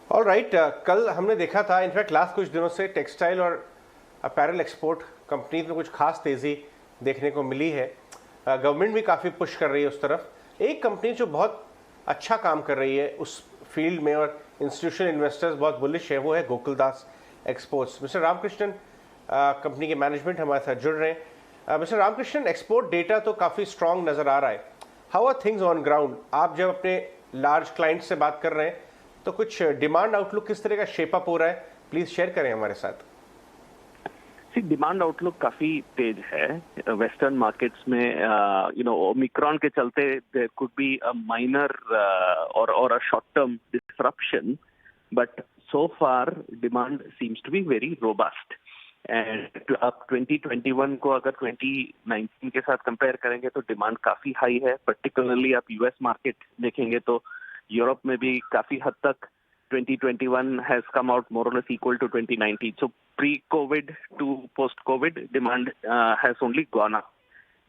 All right, कल हमने देखा था, इनफैक्ट लास्ट कुछ दिनों से टेक्सटाइल और अपैरल एक्सपोर्ट कंपनीज में कुछ खास तेज़ी देखने को मिली है। गवर्नमेंट भी काफ़ी पुश कर रही है उस तरफ। एक कंपनी जो बहुत अच्छा काम कर रही है उस फील्ड में और इंस्टीट्यूशनल इन्वेस्टर्स बहुत बुलिश है, वो है Gokuldas exports. Mister Ramakrishnan company के मैनेजमेंट हमारे साथ जुड़ रहे हैं। मिस्टर रामकृष्णन, एक्सपोर्ट डेटा तो काफ़ी स्ट्रांग नज़र आ रहा है। How are things on ground? आप जब अपने लार्ज क्लाइंट से बात कर रहे हैं तो कुछ डिमांड आउटलुक किस तरह का शेप अप हो रहा है, प्लीज शेयर करें हमारे साथ। डिमांड आउटलुक काफी तेज है वेस्टर्न मार्केट्स में। ओमिक्रॉन के चलते there could be a minor or a short term disruption, but so far demand seems to be very robust. And अब 2021 को अगर 2019 के साथ कंपेयर करेंगे तो डिमांड काफी हाई है। पर्टिकुलरली आप यूएस मार्केट देखेंगे तो यूरोप में भी काफी हद तक 2021 has come out more or less equal to 2019. So pre-COVID to post-COVID demand has only gone up.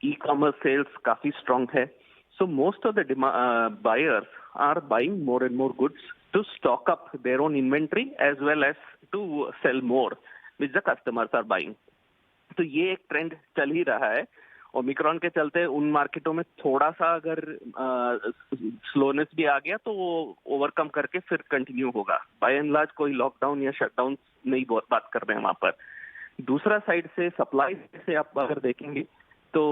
E-commerce sales काफी strong है. So most of the buyers are buying more and more goods to stock up their own inventory as well as to sell more, which the customers are buying. तो ये एक trend चल ही रहा है। Omicron के चलते उन मार्केटों में थोड़ा सा अगर स्लोनेस भी आ गया तो वो ओवरकम करके फिर कंटिन्यू होगा। बाय एंड लार्ज कोई लॉकडाउन या शटडाउन नहीं बात कर रहे हैं वहां पर। दूसरा साइड से सप्लाई से आप अगर देखेंगे तो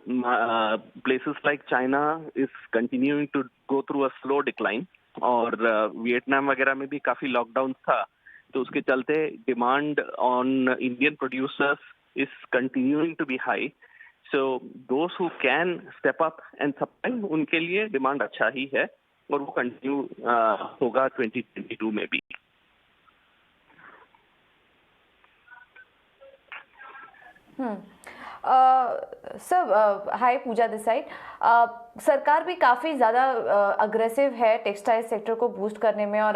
places like China is continuing to go through a slow decline, और वियतनाम वगैरह में भी काफी लॉकडाउन था, तो उसके चलते demand on Indian producers is continuing to be high. So those who can step up and supply, उनके लिए डिमांड अच्छा ही है और वो कंटिन्यू होगा 2022 में भी। Sir, hi, Pooja this side. सरकार भी काफ़ी ज़्यादा अग्रेसिव है टेक्सटाइल सेक्टर को बूस्ट करने में, और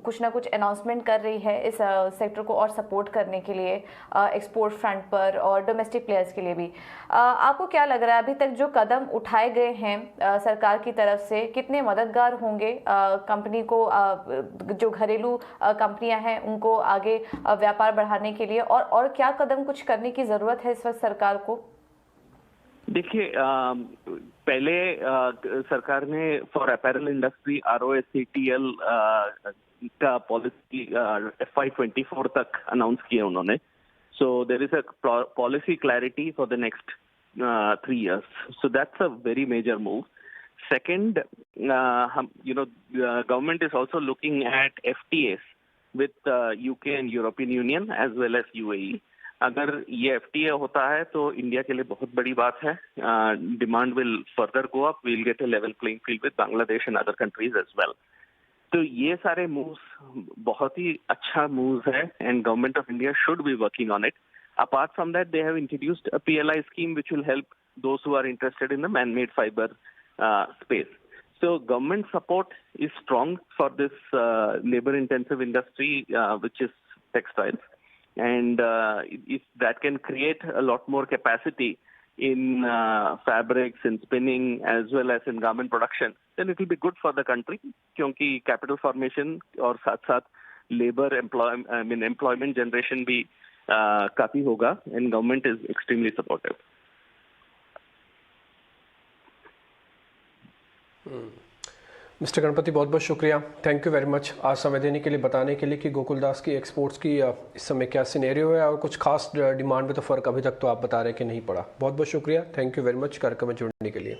कुछ ना कुछ अनाउंसमेंट कर रही है इस सेक्टर को और सपोर्ट करने के लिए एक्सपोर्ट फ्रंट पर और डोमेस्टिक प्लेयर्स के लिए भी। आपको क्या लग रहा है अभी तक जो कदम उठाए गए हैं सरकार की तरफ से कितने मददगार होंगे कंपनी को, जो घरेलू कंपनियां हैं उनको आगे व्यापार बढ़ाने के लिए, और क्या कदम कुछ करने की ज़रूरत है इस वक्त सरकार को? देखिए, पहले सरकार ने फॉर अपैरल इंडस्ट्री RoSCTL का पॉलिसी FY24 तक अनाउंस किया उन्होंने। So there is a policy clarity for the next 3 years. So that's a very major move. Second, government is also looking at FTAs with UK and European Union as well as UAE. अगर ये FTA होता है तो India के लिए बहुत बड़ी बात है। Demand will further go up, we'll get a level playing field with Bangladesh and other countries as well. तो ये सारे मूव्स बहुत ही अच्छा मूव्स है and government of India should be working on it. Apart from that, they have introduced a PLI scheme which will help those who are interested in the man-made fiber space. So government support is strong for this labor-intensive industry, which is textiles. And if that can create a lot more capacity in fabrics, in spinning, as well as in garment production, then it will be good for the country, क्योंकि capital formation और साथ साथ labor employment generation भी काफी होगा, and government is extremely supportive. Mister Ganpati, बहुत बहुत शुक्रिया, थैंक यू वेरी मच आज समय देने के लिए, बताने के लिए कि गोकुलदास की एक्सपोर्ट्स की इस समय क्या सिनेरियो है और कुछ खास डिमांड में तो फ़र्क अभी तक तो आप बता रहे हैं कि नहीं पड़ा। बहुत बहुत शुक्रिया, थैंक यू वेरी मच कार्यक्रम में जुड़ने के लिए।